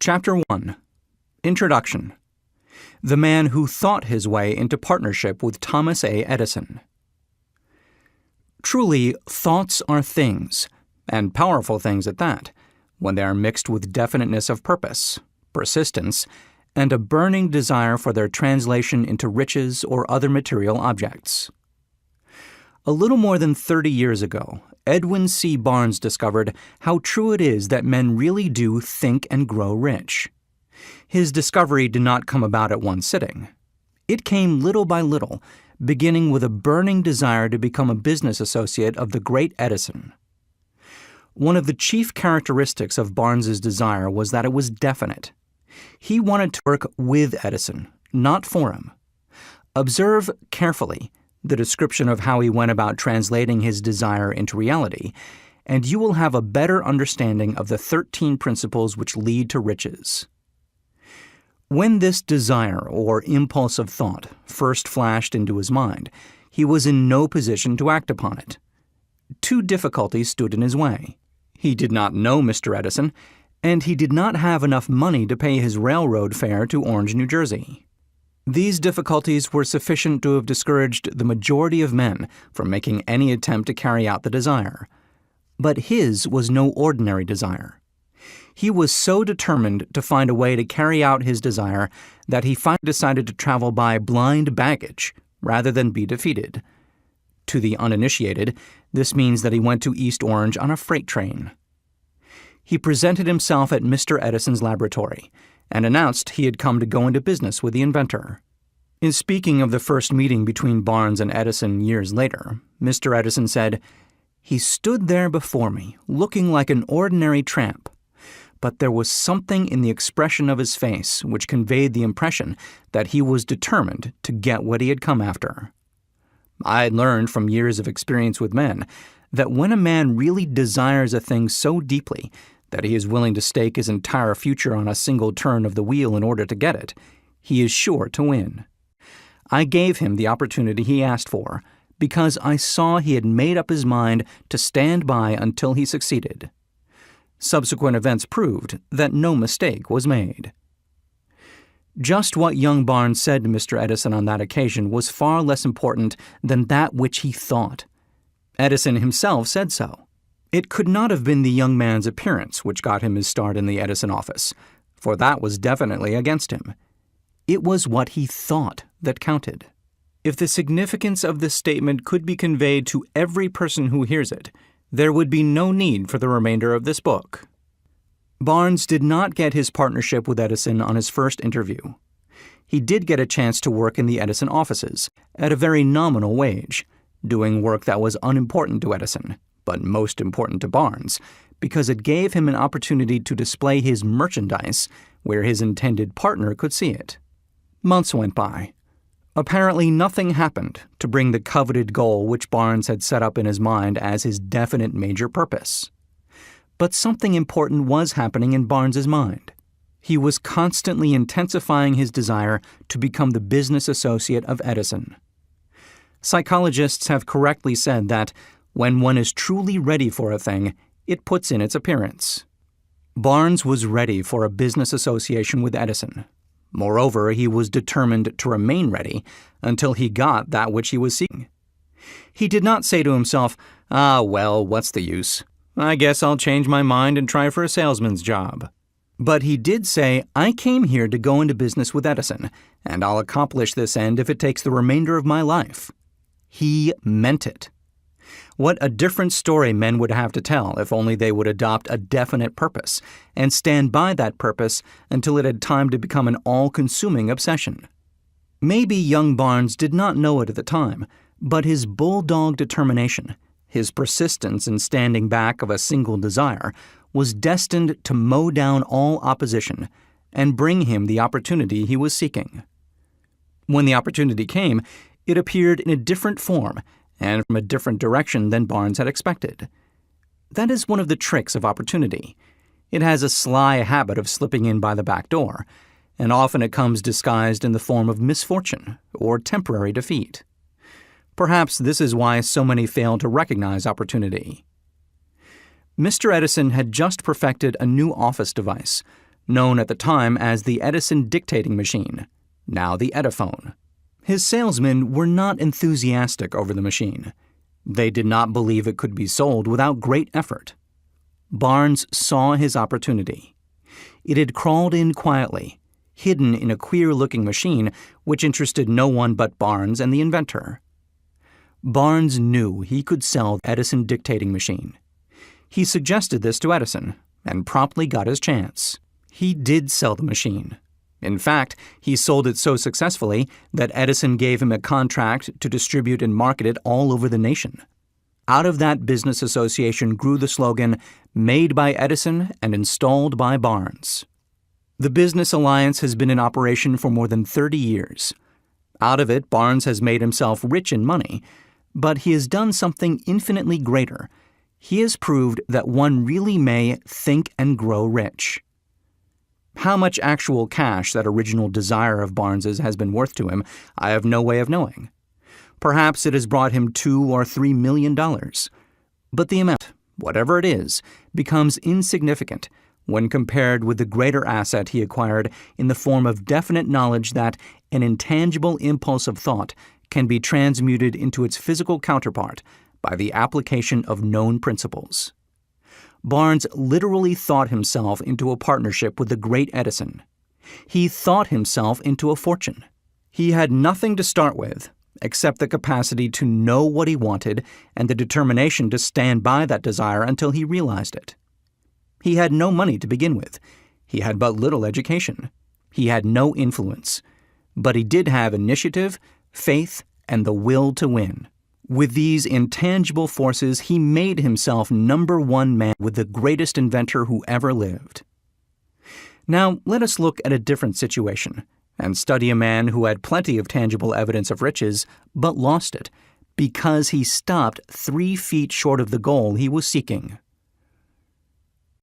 Chapter 1. Introduction. The man who thought his way into partnership with Thomas A. Edison. Truly, thoughts are things, and powerful things at that, when they are mixed with definiteness of purpose, persistence, and a burning desire for their translation into riches or other material objects. A little more than 30 years ago, Edwin C. Barnes discovered how true it is that men really do think and grow rich. His discovery did not come about at one sitting. It came little by little, beginning with a burning desire to become a business associate of the great Edison. One of the chief characteristics of Barnes's desire was that it was definite. He wanted to work with Edison, not for him. Observe carefully the description of how he went about translating his desire into reality, and you will have a better understanding of the 13 principles which lead to riches. When this desire or impulse of thought first flashed into his mind, he was in no position to act upon it. Two difficulties stood in his way. He did not know Mr. Edison, and he did not have enough money to pay his railroad fare to Orange, New Jersey. These difficulties were sufficient to have discouraged the majority of men from making any attempt to carry out the desire. But his was no ordinary desire. He was so determined to find a way to carry out his desire that he finally decided to travel by blind baggage rather than be defeated. To the uninitiated, this means that he went to East Orange on a freight train. He presented himself at Mr. Edison's laboratory and announced he had come to go into business with the inventor. In speaking of the first meeting between Barnes and Edison years later, Mr. Edison said, "He stood there before me, looking like an ordinary tramp. But there was something in the expression of his face which conveyed the impression that he was determined to get what he had come after." I had learned from years of experience with men that when a man really desires a thing so deeply that he is willing to stake his entire future on a single turn of the wheel in order to get it, he is sure to win. I gave him the opportunity he asked for because I saw he had made up his mind to stand by until he succeeded. Subsequent events proved that no mistake was made. Just what young Barnes said to Mr. Edison on that occasion was far less important than that which he thought. Edison himself said so. It could not have been the young man's appearance which got him his start in the Edison office, for that was definitely against him. It was what he thought that counted. If the significance of this statement could be conveyed to every person who hears it, there would be no need for the remainder of this book. Barnes did not get his partnership with Edison on his first interview. He did get a chance to work in the Edison offices, at a very nominal wage, doing work that was unimportant to Edison, but most important to Barnes, because it gave him an opportunity to display his merchandise where his intended partner could see it. Months went by. Apparently nothing happened to bring the coveted goal which Barnes had set up in his mind as his definite major purpose. But something important was happening in Barnes's mind. He was constantly intensifying his desire to become the business associate of Edison. Psychologists have correctly said that when one is truly ready for a thing, it puts in its appearance. Barnes was ready for a business association with Edison. Moreover, he was determined to remain ready until he got that which he was seeking. He did not say to himself, well, what's the use? I guess I'll change my mind and try for a salesman's job. But he did say, I came here to go into business with Edison, and I'll accomplish this end if it takes the remainder of my life. He meant it. What a different story men would have to tell if only they would adopt a definite purpose and stand by that purpose until it had time to become an all-consuming obsession. Maybe young Barnes did not know it at the time, but his bulldog determination, his persistence in standing back of a single desire, was destined to mow down all opposition and bring him the opportunity he was seeking. When the opportunity came, it appeared in a different form and from a different direction than Barnes had expected. That is one of the tricks of opportunity. It has a sly habit of slipping in by the back door, and often it comes disguised in the form of misfortune or temporary defeat. Perhaps this is why so many fail to recognize opportunity. Mr. Edison had just perfected a new office device, known at the time as the Edison dictating machine, now the Ediphone. His salesmen were not enthusiastic over the machine. They did not believe it could be sold without great effort. Barnes saw his opportunity. It had crawled in quietly, hidden in a queer-looking machine which interested no one but Barnes and the inventor. Barnes knew he could sell the Edison dictating machine. He suggested this to Edison and promptly got his chance. He did sell the machine. In fact, he sold it so successfully that Edison gave him a contract to distribute and market it all over the nation. Out of that business association grew the slogan, "Made by Edison and installed by Barnes." The business alliance has been in operation for more than 30 years. Out of it, Barnes has made himself rich in money, but he has done something infinitely greater. He has proved that one really may think and grow rich. How much actual cash that original desire of Barnes's has been worth to him, I have no way of knowing. Perhaps it has brought him $2 or $3 million. But the amount, whatever it is, becomes insignificant when compared with the greater asset he acquired in the form of definite knowledge that an intangible impulse of thought can be transmuted into its physical counterpart by the application of known principles. Barnes literally thought himself into a partnership with the great Edison. He thought himself into a fortune. He had nothing to start with except the capacity to know what he wanted and the determination to stand by that desire until he realized it. He had no money to begin with. He had but little education. He had no influence. But he did have initiative, faith, and the will to win. With these intangible forces, he made himself number one man with the greatest inventor who ever lived. Now, let us look at a different situation and study a man who had plenty of tangible evidence of riches, but lost it because he stopped 3 feet short of the goal he was seeking.